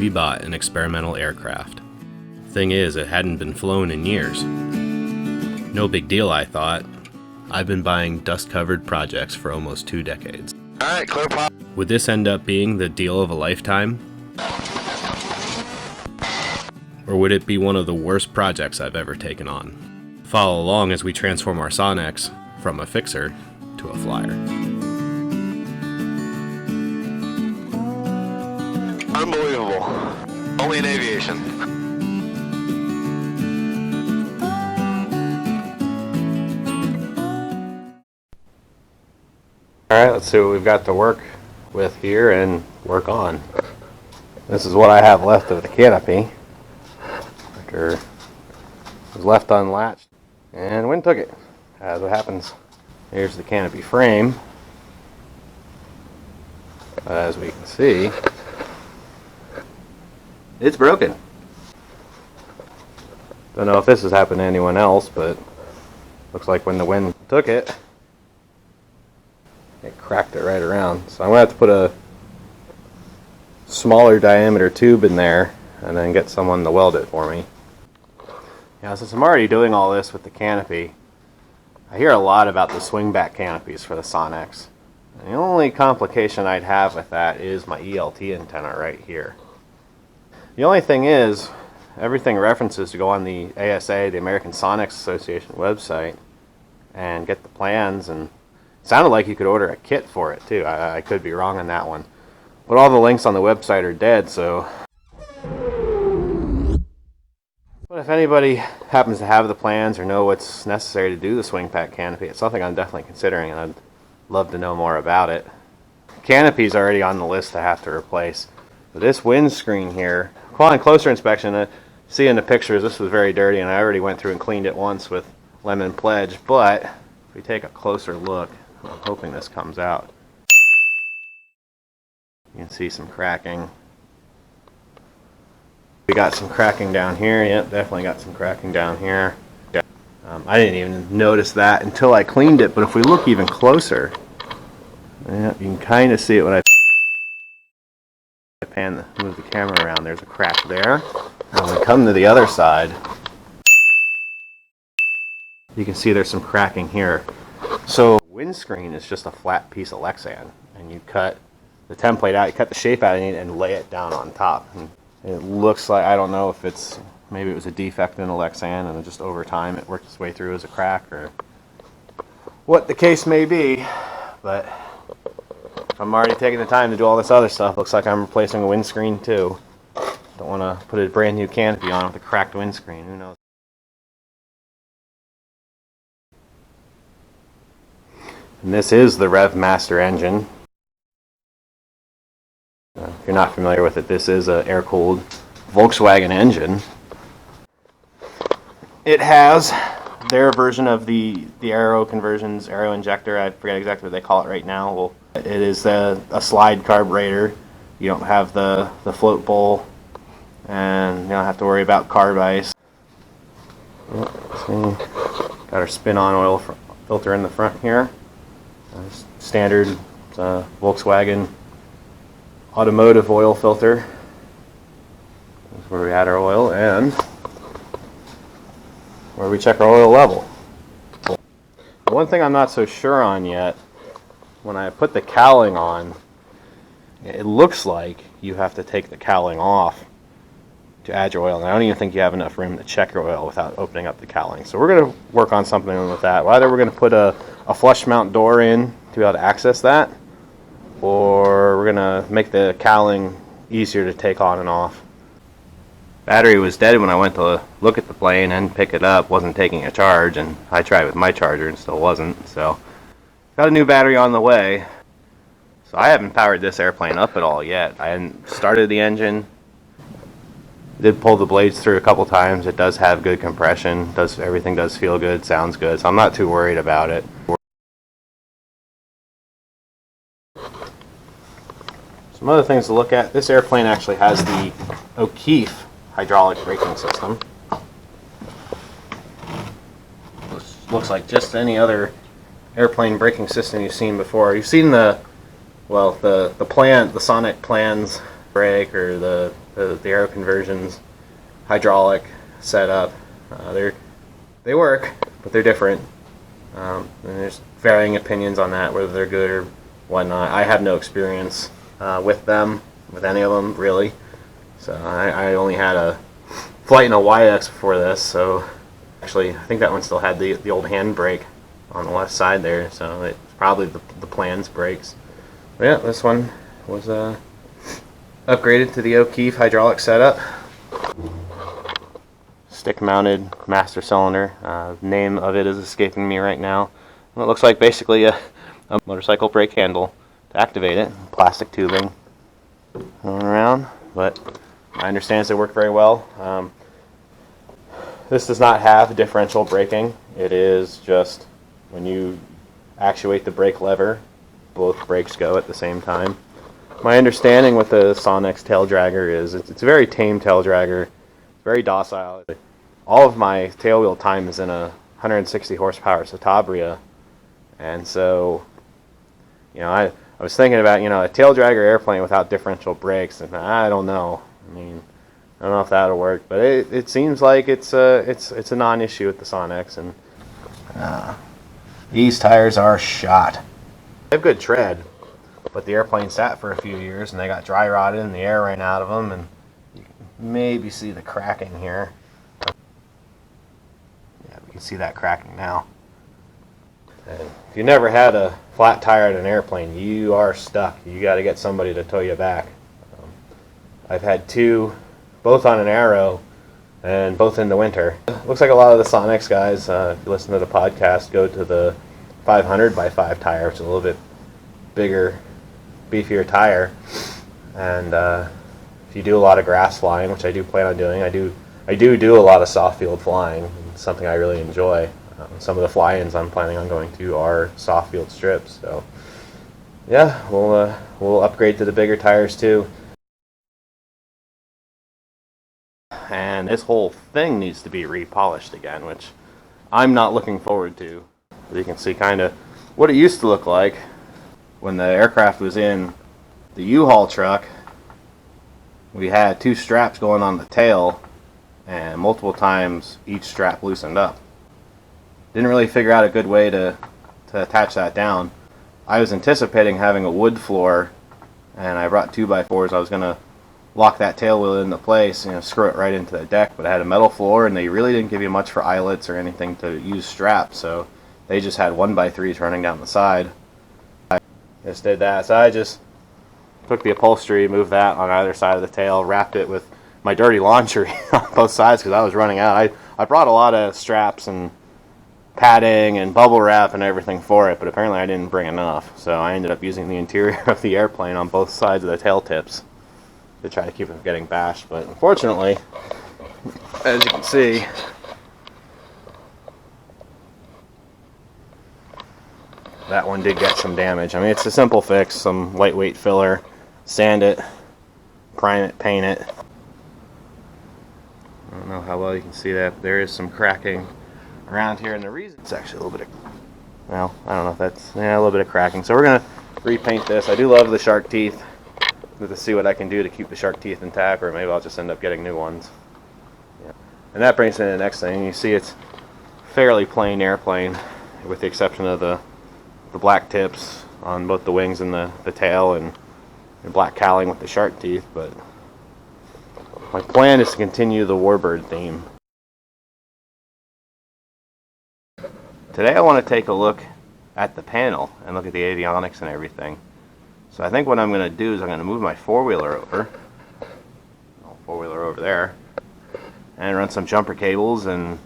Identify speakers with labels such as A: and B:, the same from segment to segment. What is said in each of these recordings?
A: we bought an experimental aircraft. Thing is, it hadn't been flown in years. No big deal, I thought. I've been buying dust-covered projects for almost 2 decades.
B: Alright, clear pop.
A: Would this end up being the deal of a lifetime? Or would it be one of the worst projects I've ever taken on? Follow along as we transform our Sonex from a fixer to a flyer.
B: Unbelievable. Only in aviation.
A: Alright, let's see what we've got to work with here and work on. This is what I have left of the Canopy after it was left unlatched and wind took it, as what happens. Here's the Canopy frame. As we can see, it's broken. Don't know if this has happened to anyone else, but looks like when the wind took it, it cracked it right around. So I'm going to have to put a smaller diameter tube in there and then get someone to weld it for me. Now, since I'm already doing all this with the Canopy, I hear a lot about the swing back canopies for the Sonex. And the only complication I'd have with that is my ELT antenna right here. The only thing is, everything references to go on the ASA, the American Sonex Association website, and get the plans, and it sounded like you could order a kit for it too. I could be wrong on that one. But all the links on the website are dead, so... But if anybody happens to have the plans or know what's necessary to do the swing pack canopy, it's something I'm definitely considering, and I'd love to know more about it. Canopy's already on the list to have to replace. But this windscreen here, upon closer inspection, see in the pictures this was very dirty, and I already went through and cleaned it once with lemon pledge, but if we take a closer look, I'm hoping this comes out. You can see some cracking. We got some cracking down here. Yep, definitely got some cracking down here. I didn't even notice that until I cleaned it, but if we look even closer, yeah, you can kind of see it when I move the camera around. There's a crack there. And when we come to the other side, you can see there's some cracking here. So the windscreen is just a flat piece of Lexan, and you cut the template out, you cut the shape out and lay it down on top. And it looks like, I don't know if it's, maybe it was a defect in the Lexan and just over time it worked its way through as a crack, or what the case may be. But if I'm already taking the time to do all this other stuff, looks like I'm replacing a windscreen too. Don't want to put a brand new canopy on with a cracked windscreen, who knows. And this is the RevMaster engine. If you're not familiar with it, this is an air-cooled Volkswagen engine. It has their version of the aero conversions, aero injector. I forget exactly what they call it right now. Well, it is a slide carburetor. You don't have the float bowl, and you don't have to worry about carb ice. See, got our spin-on oil filter in the front here. Standard Volkswagen automotive oil filter. That's where we add our oil and where we check our oil level. One thing I'm not so sure on yet, when I put the cowling on, it looks like you have to take the cowling off to add your oil. And I don't even think you have enough room to check your oil without opening up the cowling. So we're going to work on something with that. Either we're going to put a flush mount door in to be able to access that, or we're going to make the cowling easier to take on and off. Battery was dead when I went to look at the plane and pick it up. Wasn't taking a charge, and I tried with my charger and still wasn't. So got a new battery on the way. So I haven't powered this airplane up at all yet. I hadn't started the engine. Did pull the blades through a couple times. It does have good compression. Everything does feel good, sounds good. So I'm not too worried about it. Some other things to look at. This airplane actually has the O'Keefe hydraulic braking system. Looks like just any other airplane braking system you've seen before. You've seen the Sonic plans brake, or the the aero conversions, hydraulic setup. They work, but they're different. And there's varying opinions on that, whether they're good or whatnot. I have no experience with them, with any of them, really. So I only had a flight in a YX before this, so actually I think that one still had the old handbrake on the left side there, so it's probably the plan's brakes. But yeah, this one was upgraded to the O'Keefe hydraulic setup. Stick-mounted master cylinder. Name of it is escaping me right now. Well, it looks like basically a motorcycle brake handle to activate it. Plastic tubing going around, but I understand they work very well. This does not have differential braking. It is just when you actuate the brake lever, both brakes go at the same time. My understanding with the Sonex tail dragger is it's a very tame tail dragger, very docile. All of my tail wheel time is in a 160 horsepower Citabria, and so I was thinking about a tail dragger airplane without differential brakes, and I don't know. I mean, I don't know if that'll work, but it seems like it's a non-issue with the Sonex. And these tires are shot. They have good tread, but the airplane sat for a few years and they got dry rotted and the air ran out of them, and you can maybe see the cracking here. Yeah, we can see that cracking now. And if you never had a flat tire at an airplane, you are stuck. You got to get somebody to tow you back. I've had two, both on an Aero, and both in the winter. Looks like a lot of the Sonex guys, if you listen to the podcast, go to the 500x5 tire, which is a little bit bigger, beefier tire. And if you do a lot of grass flying, which I do plan on doing, I do a lot of soft field flying. It's something I really enjoy. Some of the fly-ins I'm planning on going to are soft field strips. So yeah, we'll upgrade to the bigger tires too. And this whole thing needs to be repolished again, which I'm not looking forward to. You can see kind of what it used to look like when the aircraft was in the U-Haul truck. We had two straps going on the tail, and multiple times each strap loosened up. Didn't really figure out a good way to attach that down. I was anticipating having a wood floor, and I brought 2x4s. I was going to lock that tail wheel into place, screw it right into the deck, but I had a metal floor, and they really didn't give you much for eyelets or anything to use straps, so they just had 1x3s running down the side. I just did that, so I just took the upholstery, moved that on either side of the tail, wrapped it with my dirty laundry on both sides because I was running out. I brought a lot of straps and padding and bubble wrap and everything for it, but apparently I didn't bring enough, so I ended up using the interior of the airplane on both sides of the tail tips to try to keep it from getting bashed. But unfortunately, as you can see, that one did get some damage. I mean, it's a simple fix, some lightweight filler, sand it, prime it, paint it. I don't know how well you can see that, but there is some cracking around here, and the reason it's actually a little bit of, well, I don't know if that's, yeah, a little bit of cracking. So we're going to repaint this. I do love the shark teeth, to see what I can do to keep the shark teeth intact, or maybe I'll just end up getting new ones. Yeah. And that brings me to the next thing. You see it's fairly plain airplane, with the exception of the black tips on both the wings and the tail, and black cowling with the shark teeth, but my plan is to continue the warbird theme. Today I want to take a look at the panel and look at the avionics and everything. So I think what I'm going to do is I'm going to move my four-wheeler over there, and run some jumper cables and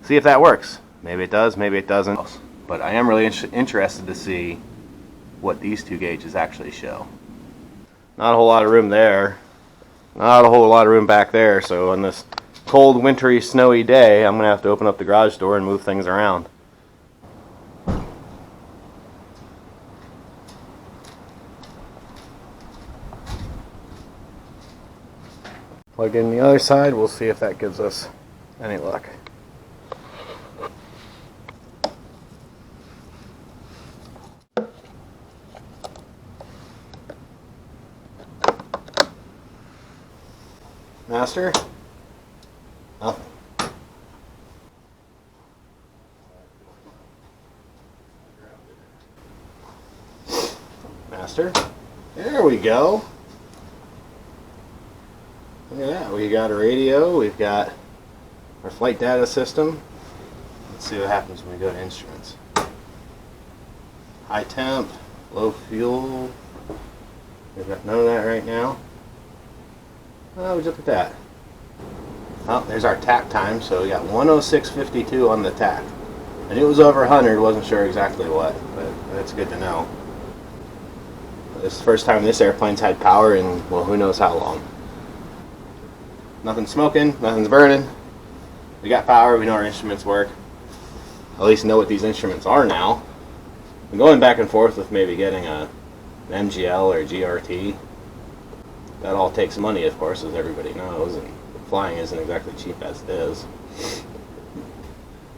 A: see if that works. Maybe it does, maybe it doesn't. But I am really interested to see what these two gauges actually show. Not a whole lot of room there. Not a whole lot of room back there, so on this cold, wintry, snowy day, I'm going to have to open up the garage door and move things around. Plug in the other side, we'll see if that gives us any luck. Master? Nothing. Master? There we go. Look at that. We got a radio. We've got our flight data system. Let's see what happens when we go to instruments. High temp, low fuel. We've got none of that right now. Oh, look at that. Oh, there's our tack time. So we got 106.52 on the tack. I knew it was over 100. Wasn't sure exactly what, but that's good to know. This is the first time this airplane's had power in, well, who knows how long. Nothing's smoking, nothing's burning. We got power, we know our instruments work. At least know what these instruments are now. I'm going back and forth with maybe getting an MGL or GRT. That all takes money, of course, as everybody knows, and flying isn't exactly cheap as it is.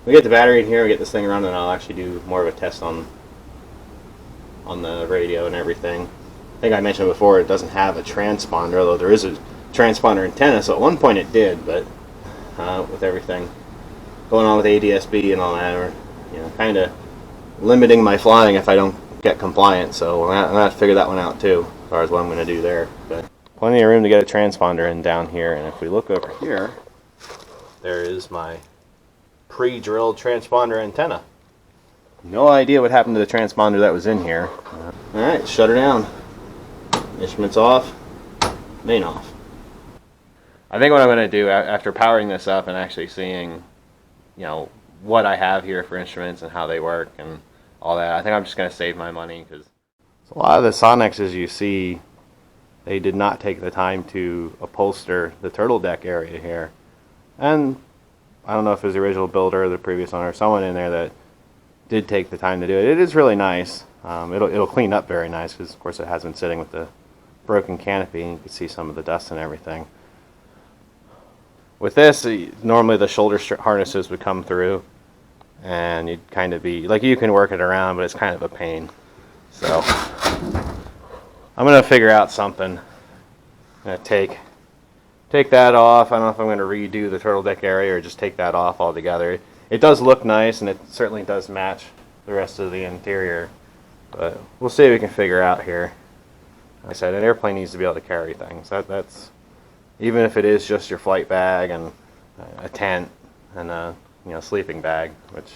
A: We get the battery in here, we get this thing running, and I'll actually do more of a test on the radio and everything. I think I mentioned before it doesn't have a transponder, although there is a transponder antenna, so at one point it did, but with everything going on with ADS-B and all that, we're kind of limiting my flying if I don't get compliant, so I'm going to have to figure that one out too, as far as what I'm going to do there. But plenty of room to get a transponder in down here, and if we look over here, there is my pre-drilled transponder antenna. No idea what happened to the transponder that was in here. Alright, shut her down. Instruments off, main off. I think what I'm going to do after powering this up and actually seeing, what I have here for instruments and how they work and all that, I think I'm just going to save my money, because a lot of the Sonexes you see, they did not take the time to upholster the turtle deck area here. And I don't know if it was the original builder or the previous owner, someone in there that did take the time to do it. It is really nice. It'll clean up very nice, because of course it has been sitting with the broken canopy, and you can see some of the dust and everything. With this, normally the shoulder harnesses would come through, and you'd kind of be like, you can work it around, but it's kind of a pain. So I'm gonna figure out something. I'm gonna take that off. I don't know if I'm gonna redo the turtle deck area or just take that off altogether. It does look nice, and it certainly does match the rest of the interior, but we'll see what we can figure out here. Like I said, an airplane needs to be able to carry things. That's even if it is just your flight bag and a tent and a sleeping bag, which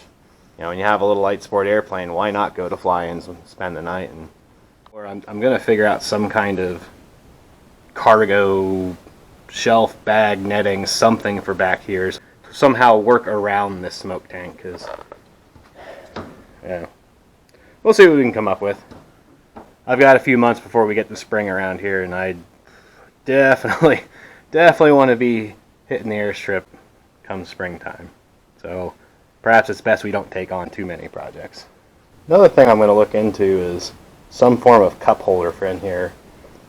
A: when you have a little light sport airplane, why not go to fly-ins and spend the night? Or I'm going to figure out some kind of cargo shelf bag netting, something for back here. Somehow work around this smoke tank, because we'll see what we can come up with. I've got a few months before we get the spring around here, and I definitely want to be hitting the airstrip come springtime. So perhaps it's best we don't take on too many projects. Another thing I'm going to look into is some form of cup holder for in here.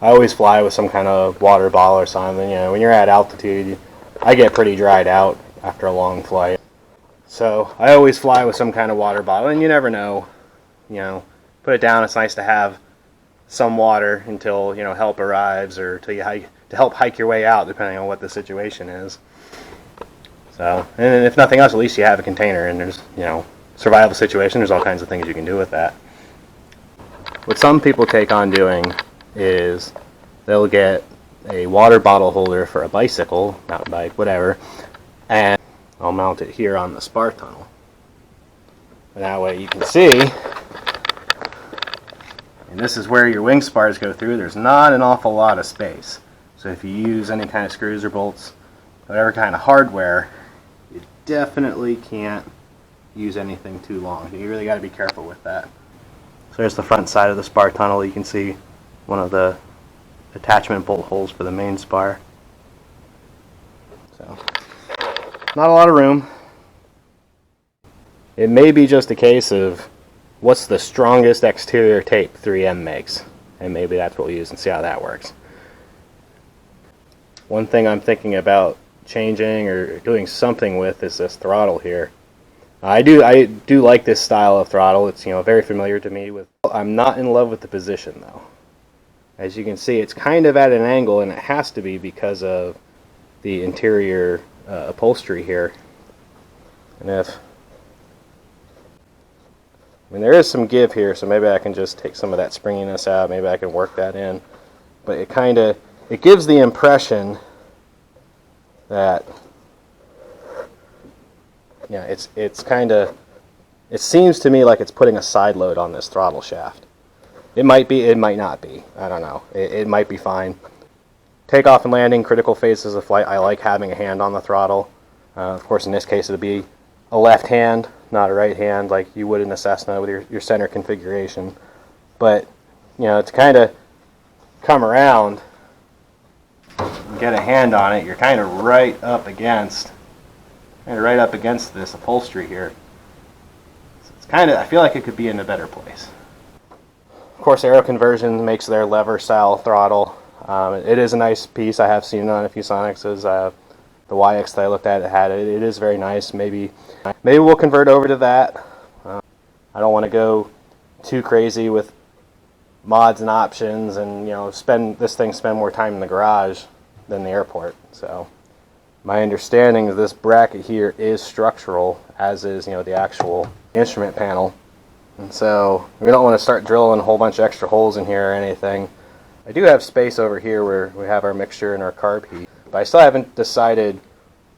A: I always fly with some kind of water bottle or something. When you're at altitude, I get pretty dried out after a long flight. So I always fly with some kind of water bottle, and you never know. Put it down. It's nice to have some water until help arrives, or till you to help hike your way out, depending on what the situation is. So, and if nothing else, at least you have a container, and there's survival situation. There's all kinds of things you can do with that. What some people take on doing is they'll get a water bottle holder for a bicycle, mountain bike, whatever, and I'll mount it here on the spar tunnel. And that way you can see, and this is where your wing spars go through, there's not an awful lot of space. So if you use any kind of screws or bolts, whatever kind of hardware, you definitely can't use anything too long. You really got to be careful with that. So there's the front side of the spar tunnel. You can see one of the attachment bolt holes for the main spar. So not a lot of room. It may be just a case of what's the strongest exterior tape 3M makes, and maybe that's what we'll use and see how that works. One thing I'm thinking about changing or doing something with is this throttle here. I do like this style of throttle. It's very familiar to me. I'm not in love with the position though. As you can see, it's kind of at an angle, and it has to be because of the interior upholstery here. And I mean, there is some give here, so maybe I can just take some of that springiness out. Maybe I can work that in. But it gives the impression that, yeah, it seems to me like it's putting a side load on this throttle shaft. It might be, it might not be. I don't know. It might be fine. Takeoff and landing, critical phases of flight, I like having a hand on the throttle. Of course, in this case, it'll be a left hand, not a right hand, like you would in a Cessna with your center configuration. But, you know, to kind of come around and get a hand on it, you're kind of right up against this upholstery here. So it's kind of, I feel like it could be in a better place. Of course, Aero Conversion makes their lever style throttle. It is a nice piece. I have seen it on a few Sonexes. The YX that I looked at, it had it. It is very nice. Maybe we'll convert over to that. I don't want to go too crazy with mods and options, and spend more time in the garage than the airport. So my understanding is this bracket here is structural, as is the actual instrument panel. And so we don't want to start drilling a whole bunch of extra holes in here or anything. I do have space over here where we have our mixture and our carb heat, but I still haven't decided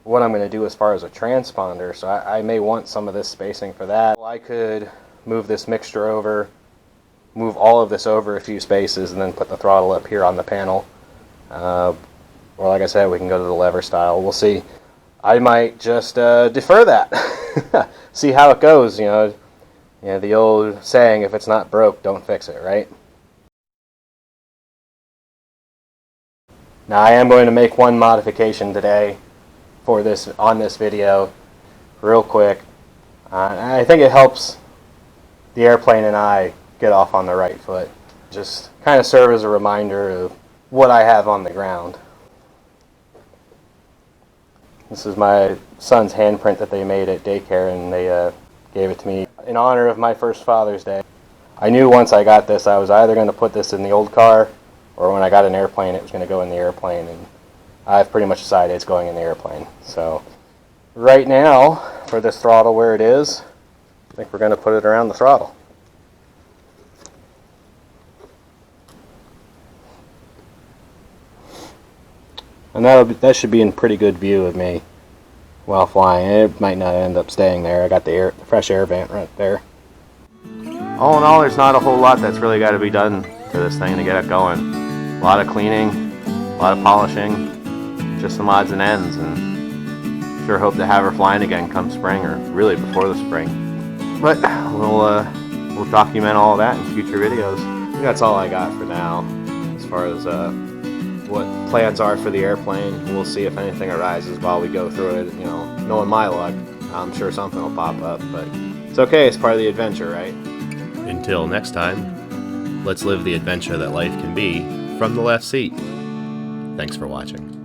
A: what I'm going to do as far as a transponder, so I may want some of this spacing for that. I could move this mixture over, move all of this over a few spaces, and then put the throttle up here on the panel. Or like I said, we can go to the lever style. We'll see. I might just defer that. See how it goes. The old saying, if it's not broke, don't fix it, right? Now I am going to make one modification today on this video, real quick. I think it helps the airplane and I get off on the right foot. Just kind of serve as a reminder of what I have on the ground. This is my son's handprint that they made at daycare, and they gave it to me in honor of my first Father's Day. I knew once I got this, I was either going to put this in the old car, or when I got an airplane, it was going to go in the airplane, and I've pretty much decided it's going in the airplane. So right now, for this throttle where it is, I think we're going to put it around the throttle. And that should be in pretty good view of me while flying. It might not end up staying there. I got the fresh air vent right there. All in all, there's not a whole lot that's really got to be done to this thing to get it going. A lot of cleaning, a lot of polishing, just some odds and ends, and sure hope to have her flying again come spring, or really before the spring. But we'll document all of that in future videos. I think that's all I got for now as far as what plans are for the airplane. We'll see if anything arises while we go through it. Knowing my luck, I'm sure something will pop up, but it's okay. It's part of the adventure, right? Until next time, let's live the adventure that life can be from the left seat. Thanks for watching.